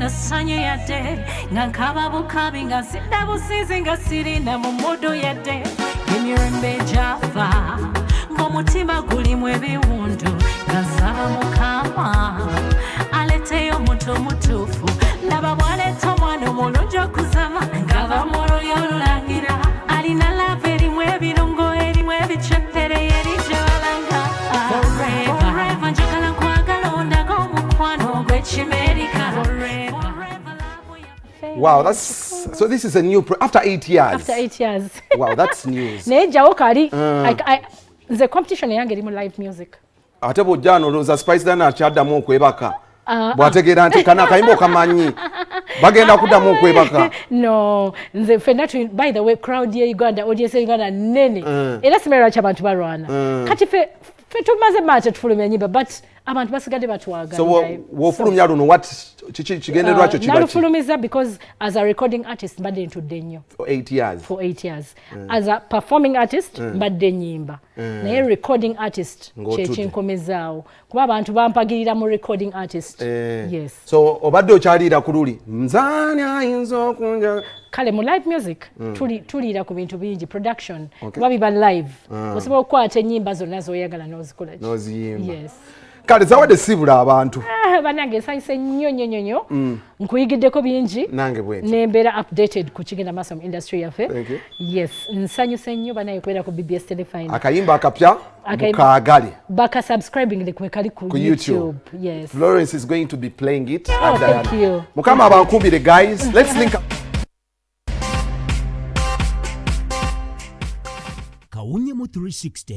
sirina ssanyu yadde nga nkaba bukabi nga sidda busizi nga sirina mu muddu yadde emirembe gyafa ng'omutima gulimu ebiwundu nga nsaba Mukama aleteyo omuntu omutuufu laba bw'aleeta omwana omulungi okuzama ng'ava mu lulyo olulangira alina lava erimu ebirungo erimu ebiceppere erijabalanga forever njagala nkwagala ondaga omukwano gw'ekimerika. Wow, so this is a new after 8 years. After 8 years. Wow, that's news. Naye jjawo kali the competition yange erimu live music. Ate bw'ojjano olowooza Spice Dana akyaddamu okwebaka bw'ategeera nti kana akayimba kamanyi bagenda kuddamu okwebaka. No, nze ffenna by the way crowd ye Uganda audience Uganda nene era simanyi lwaki abantu balwana kati ffe tumaze mate tufulumya nyimba but abantu basigadde batwagala. So wofulumya luno what kigendererwa kyo kibaki? Nalufulumiza because as a recording artist mbadde ntudde nnyo for 8 years. For 8 years. As a performing artist mbadde nnyimba naye recording artist kyekinkomezaawo kuba abantu bampagirira mu recording artist. Yes. So obadde okyaliira ku luli nzani ayinza okunja kale mu live music tuliira ku bintu bingi production kuba biba live osobola okukwata ennyimba zonna z'oyagala n'ozikola n'oziyimba. Yes. Kale Zawedde sibula abantu banange nsanyuse nnyo nkuyigiddeko bingi nange bwenti nembeera updated ku kigenda maaso mu industry yaffe. Yes, nsanyuse nnyo banaye kubeera ku BBS Telefine. Akayimba akapya mukaagale baka subscribing kwe kali ku YouTube. Yes, Florence is going to be playing it. Thank you. Mukama abankumbire guys, let's link up. Omuyimbi 360